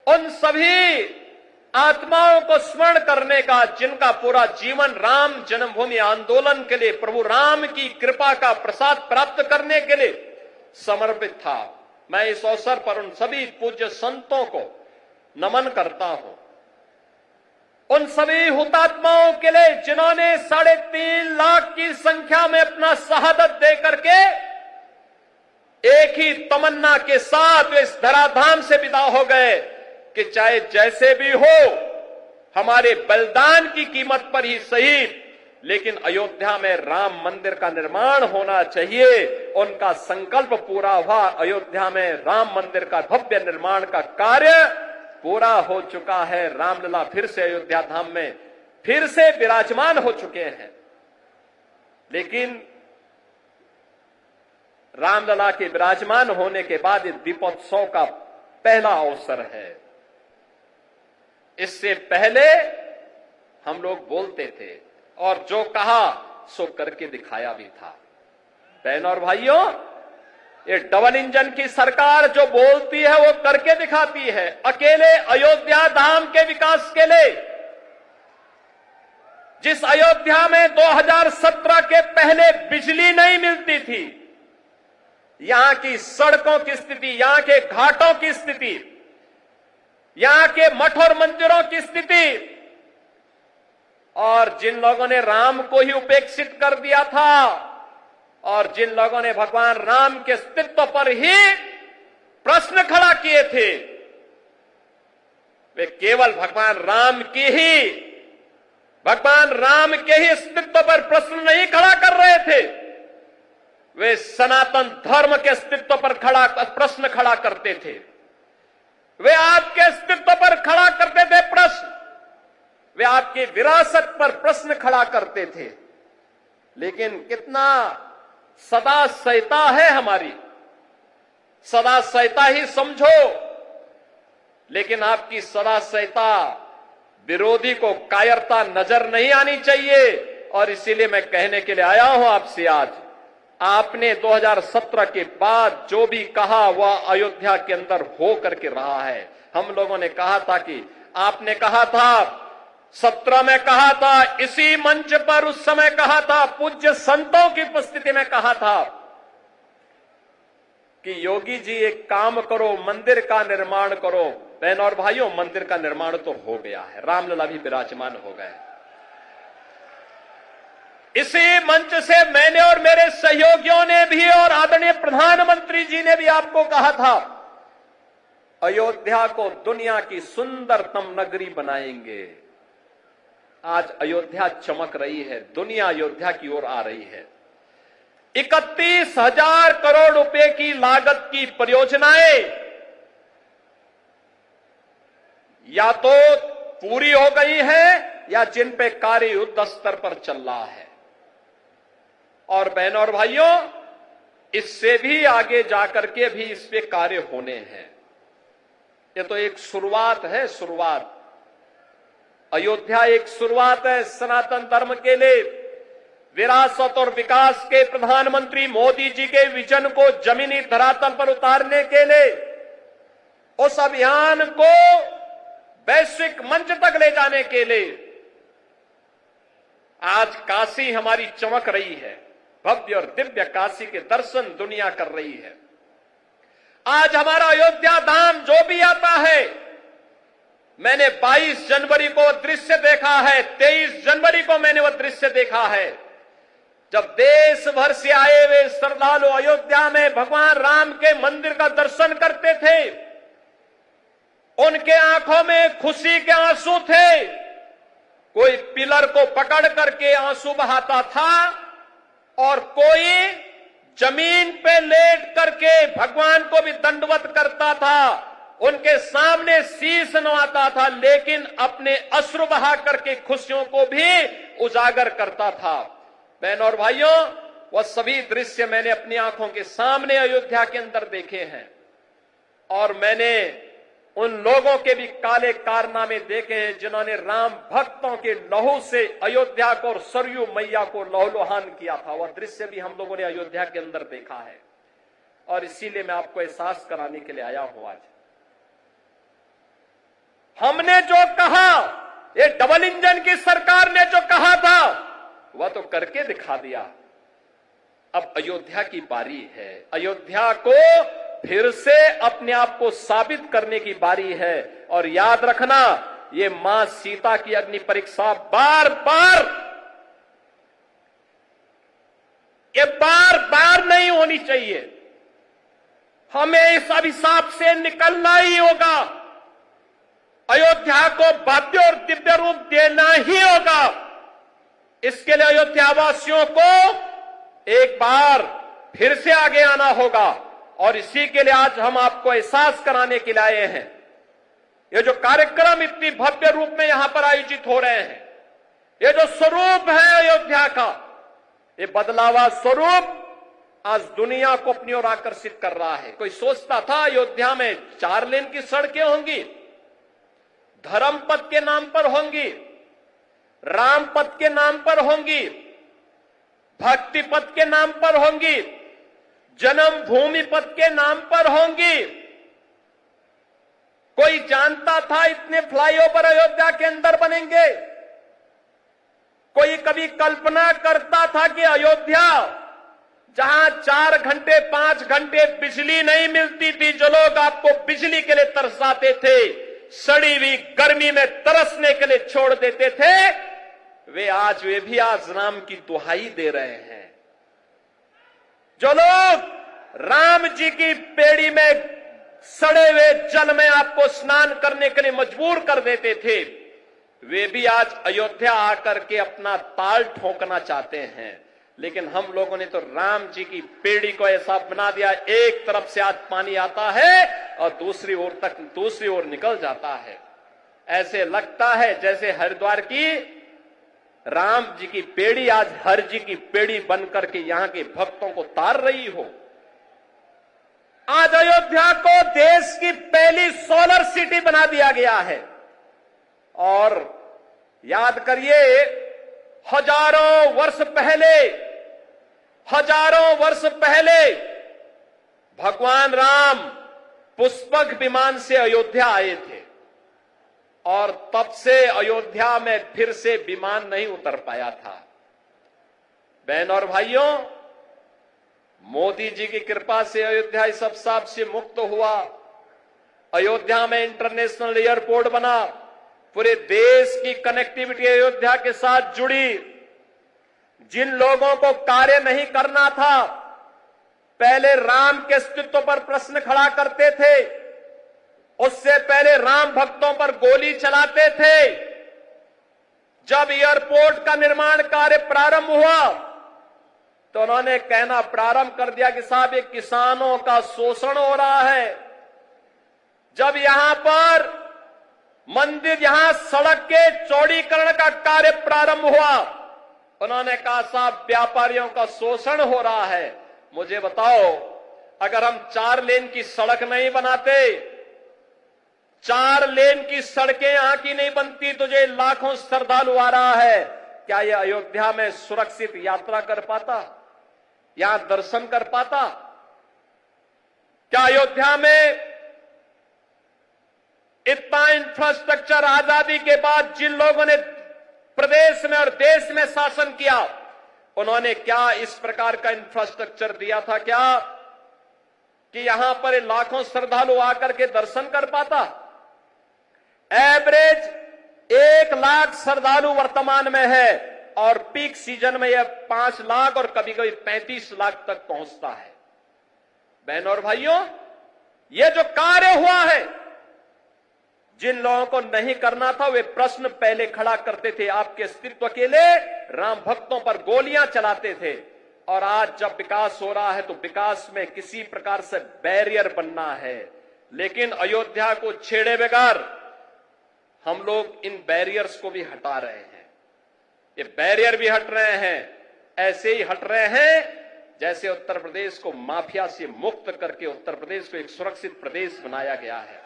उन सभी आत्माओं को स्मरण करने का जिनका पूरा जीवन राम जन्मभूमि आंदोलन के लिए, प्रभु राम की कृपा का प्रसाद प्राप्त करने के लिए समर्पित था। मैं इस अवसर पर उन सभी पूज्य संतों को नमन करता हूं, उन सभी हुतात्माओं के लिए जिन्होंने 3.5 लाख की संख्या में अपना शहादत दे करके एक ही तमन्ना के साथ इस धराधाम से विदा हो गए कि चाहे जैसे भी हो, हमारे बलिदान की कीमत पर ही सही, लेकिन अयोध्या में राम मंदिर का निर्माण होना चाहिए। उनका संकल्प पूरा हुआ। अयोध्या में राम मंदिर का भव्य निर्माण का कार्य पूरा हो चुका है। रामलला फिर से अयोध्या धाम में फिर से विराजमान हो चुके हैं। लेकिन रामलला के विराजमान होने के बाद इस दीपोत्सव का पहला अवसर है। इससे पहले हम लोग बोलते थे और जो कहा सो करके दिखाया भी था। बहनों और भाइयों, ये डबल इंजन की सरकार जो बोलती है वो करके दिखाती है। अकेले अयोध्या धाम के विकास के लिए, जिस अयोध्या में 2017 के पहले बिजली नहीं मिलती थी, यहां की सड़कों की स्थिति, यहां के घाटों की स्थिति, यहां के मठ और मंदिरों की स्थिति, और जिन लोगों ने राम को ही उपेक्षित कर दिया था और जिन लोगों ने भगवान राम के अस्तित्व पर ही प्रश्न खड़ा किए थे, वे केवल भगवान राम के ही अस्तित्व पर प्रश्न नहीं खड़ा कर रहे थे, वे सनातन धर्म के अस्तित्व पर प्रश्न खड़ा करते थे। वे आपके अस्तित्व पर खड़ा करते थे प्रश्न, वे आपकी विरासत पर प्रश्न खड़ा करते थे। लेकिन कितना सदा सहता है हमारी, सदा सहता ही समझो, लेकिन आपकी सदा सहता विरोधी को कायरता नजर नहीं आनी चाहिए। और इसीलिए मैं कहने के लिए आया हूं आपसे आज, आपने 2017 के बाद जो भी कहा वह अयोध्या के अंदर हो करके रहा है। हम लोगों ने कहा था कि आपने कहा था 17 में कहा था, इसी मंच पर उस समय कहा था, पूज्य संतों की उपस्थिति में कहा था कि योगी जी एक काम करो, मंदिर का निर्माण करो। बहनों और भाइयों, मंदिर का निर्माण तो हो गया है, रामलला भी विराजमान हो गए। इसी मंच से मैंने और मेरे सहयोगियों ने भी और आदरणीय प्रधानमंत्री जी ने भी आपको कहा था, अयोध्या को दुनिया की सुंदरतम नगरी बनाएंगे। आज अयोध्या चमक रही है, दुनिया अयोध्या की ओर आ रही है। 31,000 करोड़ रुपए की लागत की परियोजनाएं या तो पूरी हो गई है या जिन पे कार्य युद्ध स्तर पर चल रहा है। और बहनों और भाइयों, इससे भी आगे जाकर के भी इस पे कार्य होने हैं। ये तो एक शुरुआत है, शुरुआत। अयोध्या एक शुरुआत है सनातन धर्म के लिए। विरासत और विकास के प्रधानमंत्री मोदी जी के विजन को जमीनी धरातल पर उतारने के लिए, उस अभियान को वैश्विक मंच तक ले जाने के लिए आज काशी हमारी चमक रही है। भव्य और दिव्य काशी के दर्शन दुनिया कर रही है। आज हमारा अयोध्या धाम जो भी आता है, मैंने 22 जनवरी को दृश्य देखा है, 23 जनवरी को मैंने वह दृश्य देखा है, जब देश भर से आए हुए श्रद्धालु अयोध्या में भगवान राम के मंदिर का दर्शन करते थे। उनके आंखों में खुशी के आंसू थे। कोई पिलर को पकड़ करके आंसू बहाता था और कोई जमीन पे लेट करके भगवान को भी दंडवत करता था, उनके सामने शीश नवाता था, लेकिन अपने अश्रु बहा करके खुशियों को भी उजागर करता था। बहनों और भाइयों, वह सभी दृश्य मैंने अपनी आंखों के सामने अयोध्या के अंदर देखे हैं और मैंने उन लोगों के भी काले कारनामे देखे हैं जिन्होंने राम भक्तों के लहू से अयोध्या को और सरयू मैया को लहूलुहान किया था। वह दृश्य भी हम लोगों ने अयोध्या के अंदर देखा है और इसीलिए मैं आपको एहसास कराने के लिए आया हूं आज। हमने जो कहा, ये डबल इंजन की सरकार ने जो कहा था वह तो करके दिखा दिया। अब अयोध्या की बारी है। अयोध्या को फिर से अपने आप को साबित करने की बारी है। और याद रखना, ये मां सीता की अग्नि परीक्षा बार बार नहीं होनी चाहिए। हमें इस अभिशाप से निकलना ही होगा। अयोध्या को भव्य और दिव्य रूप देना ही होगा। इसके लिए अयोध्यावासियों को एक बार फिर से आगे आना होगा। और इसी के लिए आज हम आपको एहसास कराने के लिए आए हैं। ये जो कार्यक्रम इतनी भव्य रूप में यहां पर आयोजित हो रहे हैं, ये जो स्वरूप है अयोध्या का, ये बदलावा स्वरूप आज दुनिया को अपनी ओर आकर्षित कर रहा है। कोई सोचता था अयोध्या में 4 लेन की सड़कें होंगी, धर्म पथ के नाम पर होंगी, राम पथ के नाम पर होंगी, भक्ति पथ के नाम पर होंगी, जन्म भूमि पथ के नाम पर होंगी। कोई जानता था इतने फ्लाईओवर अयोध्या के अंदर बनेंगे? कोई कभी कल्पना करता था कि अयोध्या, जहां 4 घंटे 5 घंटे बिजली नहीं मिलती थी, जो लोग आपको बिजली के लिए तरसाते थे, सड़ी हुई गर्मी में तरसने के लिए छोड़ देते थे, वे भी आज राम की दुहाई दे रहे हैं। जो लोग राम जी की पेड़ी में सड़े हुए जल में आपको स्नान करने के लिए मजबूर कर देते थे, वे भी आज अयोध्या आकर के अपना ताल ठोकना चाहते हैं। लेकिन हम लोगों ने तो राम जी की पेड़ी को ऐसा बना दिया, एक तरफ से आज पानी आता है और दूसरी ओर निकल जाता है। ऐसे लगता है जैसे हरिद्वार की राम जी की पेड़ी आज हर जी की पेड़ी बनकर के यहां के भक्तों को तार रही हो। आज अयोध्या को देश की पहली सोलर सिटी बना दिया गया है। और याद करिए, हजारों वर्ष पहले भगवान राम पुष्पक विमान से अयोध्या आए थे और तब से अयोध्या में फिर से विमान नहीं उतर पाया था। बहन और भाइयों, मोदी जी की कृपा से अयोध्या इस अभिशाप से मुक्त हुआ। अयोध्या में इंटरनेशनल एयरपोर्ट बना, पूरे देश की कनेक्टिविटी अयोध्या के साथ जुड़ी। जिन लोगों को कार्य नहीं करना था, पहले राम के अस्तित्व पर प्रश्न खड़ा करते थे, उससे पहले राम भक्तों पर गोली चलाते थे, जब एयरपोर्ट का निर्माण कार्य प्रारंभ हुआ तो उन्होंने कहना प्रारंभ कर दिया कि साहब ये किसानों का शोषण हो रहा है। जब यहां पर मंदिर, यहां सड़क के चौड़ीकरण का कार्य प्रारंभ हुआ, उन्होंने कहा साहब व्यापारियों का शोषण हो रहा है। मुझे बताओ, अगर हम 4 लेन की सड़क नहीं बनाते, 4 लेन की सड़कें यहां की नहीं बनती, तो जो लाखों श्रद्धालु आ रहा है, क्या यह अयोध्या में सुरक्षित यात्रा कर पाता, यहां दर्शन कर पाता? क्या अयोध्या में इतना इंफ्रास्ट्रक्चर आजादी के बाद जिन लोगों ने प्रदेश में और देश में शासन किया, उन्होंने क्या इस प्रकार का इंफ्रास्ट्रक्चर दिया था क्या कि यहां पर लाखों श्रद्धालु आकर के दर्शन कर पाता? एवरेज 1 लाख श्रद्धालु वर्तमान में है और पीक सीजन में यह 5 लाख और कभी कभी 35 लाख तक पहुंचता है। बहनों और भाइयों, यह जो कार्य हुआ है, जिन लोगों को नहीं करना था वे प्रश्न पहले खड़ा करते थे आपके अस्तित्व के लिए, राम भक्तों पर गोलियां चलाते थे। और आज जब विकास हो रहा है तो विकास में किसी प्रकार से बैरियर बनना है, लेकिन अयोध्या को छेड़े बगैर हम लोग इन बैरियर्स को भी हटा रहे हैं। ये बैरियर भी हट रहे हैं, ऐसे ही हट रहे हैं जैसे उत्तर प्रदेश को माफिया से मुक्त करके उत्तर प्रदेश को एक सुरक्षित प्रदेश बनाया गया है।